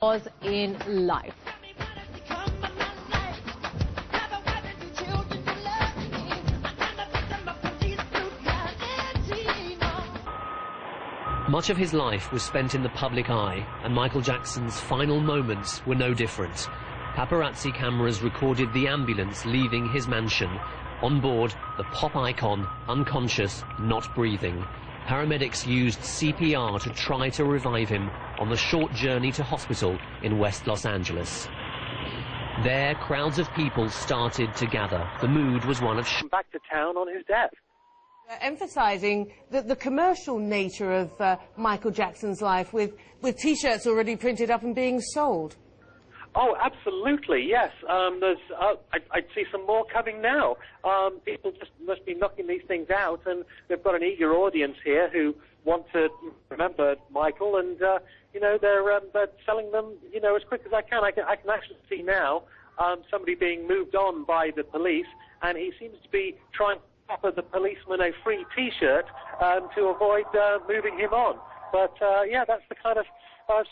was in life. Much of his life was spent in the public eye, and Michael Jackson's final moments were no different. Paparazzi cameras recorded the ambulance leaving his mansion. On board, the pop icon, unconscious, not breathing. Paramedics used CPR to try to revive him on the short journey to hospital in West Los Angeles. There, crowds of people started to gather. The mood was one of back to town on his death. Emphasising the commercial nature of Michael Jackson's life, with T-shirts already printed up and being sold. Oh, absolutely, yes. I'd see some more coming now. People just must be knocking these things out, and they've got an eager audience here who want to remember Michael, and you know, they're selling them, you know, as quick as I can. I can actually see now somebody being moved on by the police, and he seems to be trying to offer the policeman a free T-shirt to avoid moving him on. But yeah, that's the kind of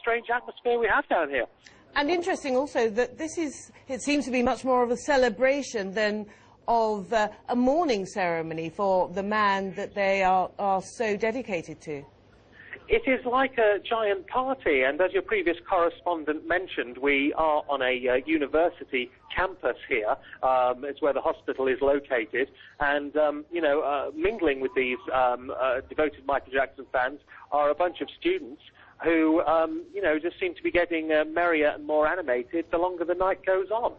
strange atmosphere we have down here. And interesting also that it seems to be much more of a celebration than of a mourning ceremony for the man that they are so dedicated to. It is like a giant party, and as your previous correspondent mentioned, we are on a university campus here. It's where the hospital is located, and you know, mingling with these devoted Michael Jackson fans are a bunch of students who, you know, just seem to be getting merrier and more animated the longer the night goes on.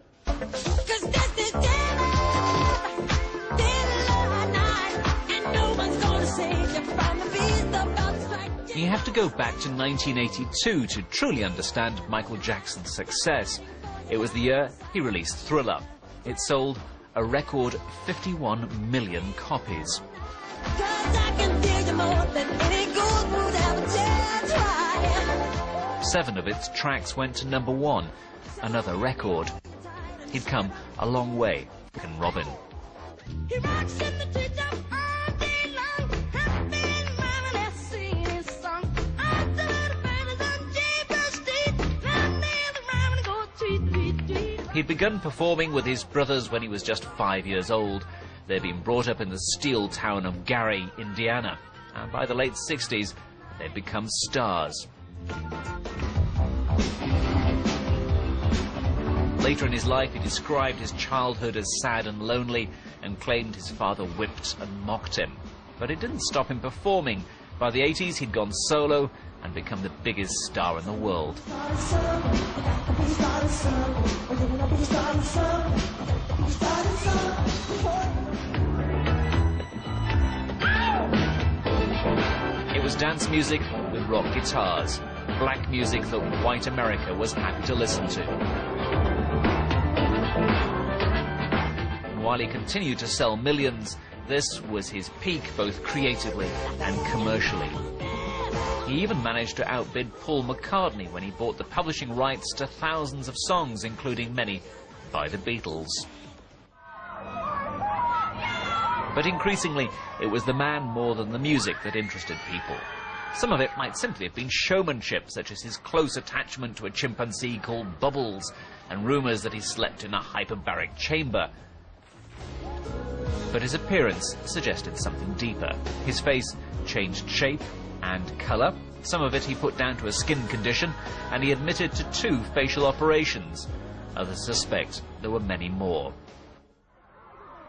You have to go back to 1982 to truly understand Michael Jackson's success. It was the year he released Thriller. It sold a record 51 million copies. 7 of its tracks went to #1, another record. He'd come a long way, and Robin. He'd begun performing with his brothers when he was just 5 years old. They'd been brought up in the steel town of Gary, Indiana, and by the late 60s, they'd become stars. Later in his life, he described his childhood as sad and lonely and claimed his father whipped and mocked him. But it didn't stop him performing. By the 80s, he'd gone solo and become the biggest star in the world. It was dance music with rock guitars, black music that white America was happy to listen to. And while he continued to sell millions, this was his peak both creatively and commercially. He even managed to outbid Paul McCartney when he bought the publishing rights to thousands of songs, including many by the Beatles. But increasingly, it was the man more than the music that interested people. Some of it might simply have been showmanship, such as his close attachment to a chimpanzee called Bubbles, and rumours that he slept in a hyperbaric chamber. But his appearance suggested something deeper. His face changed shape and colour. Some of it he put down to a skin condition, and he admitted to 2 facial operations. Others suspect there were many more.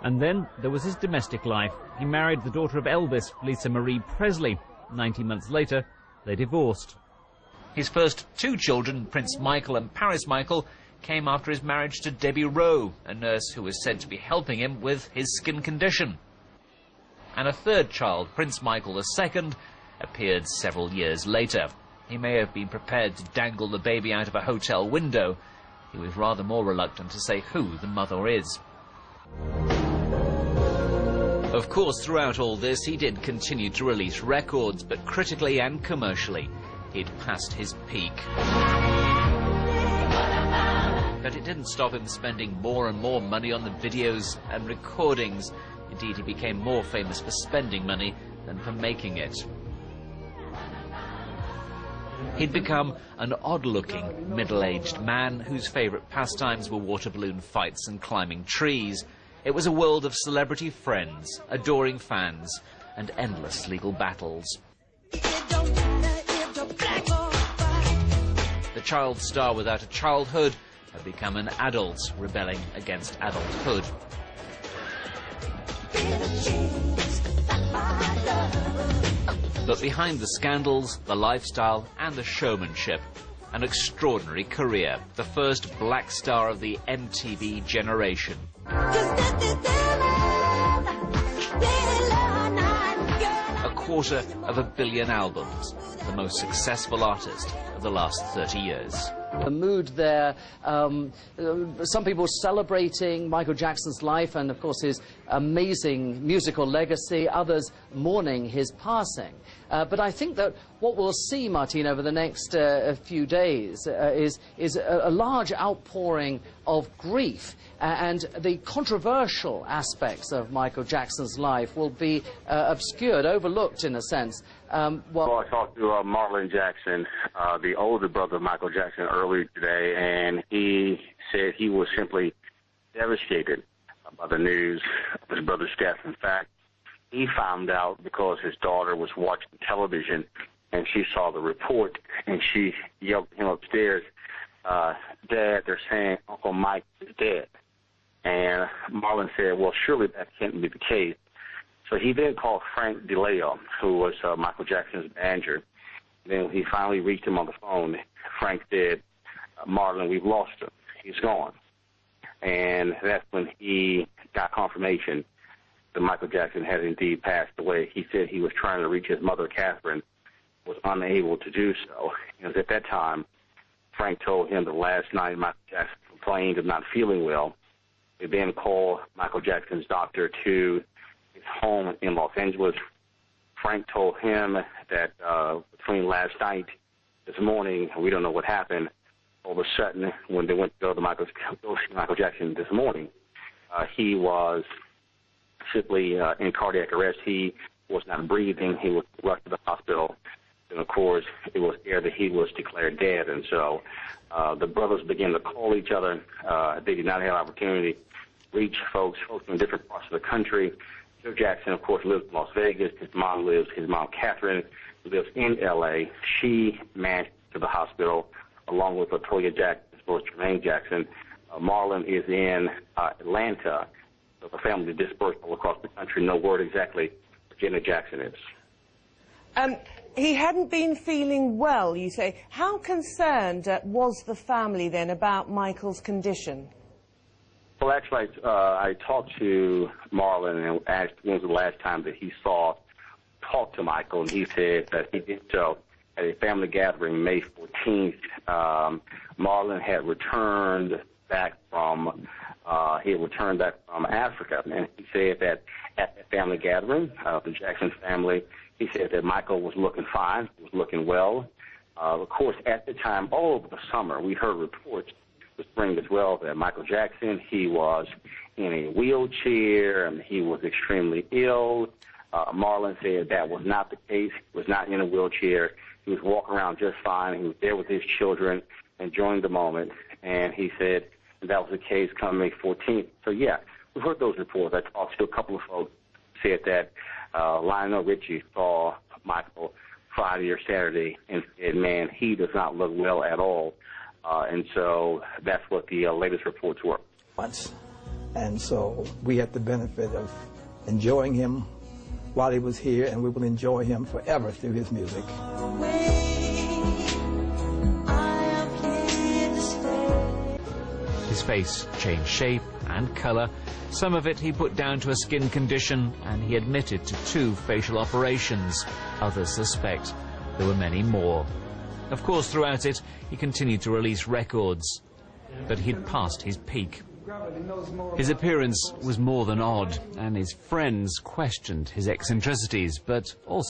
And then there was his domestic life. He married the daughter of Elvis, Lisa Marie Presley. 19 months later, they divorced. His first 2 children, Prince Michael and Paris Michael, came after his marriage to Debbie Rowe, a nurse who was said to be helping him with his skin condition. And a 3rd child, Prince Michael II, appeared several years later. He may have been prepared to dangle the baby out of a hotel window. He was rather more reluctant to say who the mother is. Of course, throughout all this, he did continue to release records, but critically and commercially, he'd passed his peak. But it didn't stop him spending more and more money on the videos and recordings. Indeed, he became more famous for spending money than for making it. He'd become an odd-looking, middle-aged man whose favourite pastimes were water balloon fights and climbing trees. It was a world of celebrity friends, adoring fans, and endless legal battles. The child star without a childhood had become an adult rebelling against adulthood. But behind the scandals, the lifestyle and the showmanship, an extraordinary career, the first black star of the MTV generation. A 250 million albums, the most successful artist of the last 30 years. The mood there, some people celebrating Michael Jackson's life and, of course, his amazing musical legacy, others mourning his passing. But I think that what we'll see, Martine, over the next few days is a large outpouring of grief, and the controversial aspects of Michael Jackson's life will be obscured, overlooked in a sense. Well, I talked to Marlon Jackson, the older brother of Michael Jackson, earlier today, and he said he was simply devastated by the news of his brother's death. In fact, he found out because his daughter was watching television, and she saw the report, and she yelled at him upstairs, "Dad, they're saying Uncle Mike is dead." And Marlon said, well, surely that can't be the case. So he then called Frank DeLeo, who was Michael Jackson's manager. Then he finally reached him on the phone. Frank said, Marlon, we've lost him. He's gone. And that's when he got confirmation that Michael Jackson had indeed passed away. He said he was trying to reach his mother, Catherine, was unable to do so. And at that time, Frank told him that last night Michael Jackson complained of not feeling well. They then called Michael Jackson's doctor to his home in Los Angeles. Frank told him that between last night, this morning, we don't know what happened. All of a sudden, when they went to go to Michael Jackson this morning, he was simply in cardiac arrest. He was not breathing. He was rushed to the hospital. And, of course, it was there that he was declared dead. And so the brothers began to call each other. They did not have opportunity to reach folks in different parts of the country. Joe Jackson, of course, lives in Las Vegas. His mom, Catherine, lives in L.A. She managed to the hospital along with Latoya Jackson, as well as Jermaine Jackson. Marlon is in Atlanta. So the family is dispersed all across the country. No word exactly where Janet Jackson is. He hadn't been feeling well, you say. How concerned was the family then about Michael's condition? Well, actually, I talked to Marlon and asked when was the last time that he talked to Michael, and he said that he did so at a family gathering May 14th. Marlon had returned back from Africa, and he said that at the family gathering, the Jackson family, he said that Michael was looking fine, was looking well. Of course, at the time, all over the summer, we heard reports the spring as well that Michael Jackson, he was in a wheelchair and he was extremely ill. Marlon said that was not the case. He was not in a wheelchair. He was walking around just fine. He was there with his children, enjoying the moment. And he said that was the case come May 14th. So, yeah, we heard those reports. I talked to a couple of folks who said that Lionel Richie saw Michael Friday or Saturday and said, man, he does not look well at all. And so that's what the latest reports were. And so we had the benefit of enjoying him while he was here, and we will enjoy him forever through his music. His face changed shape and colour. Some of it he put down to a skin condition, and he admitted to 2 facial operations. Others suspect there were many more. Of course, throughout it, he continued to release records, but he'd passed his peak. His appearance was more than odd, and his friends questioned his eccentricities, but also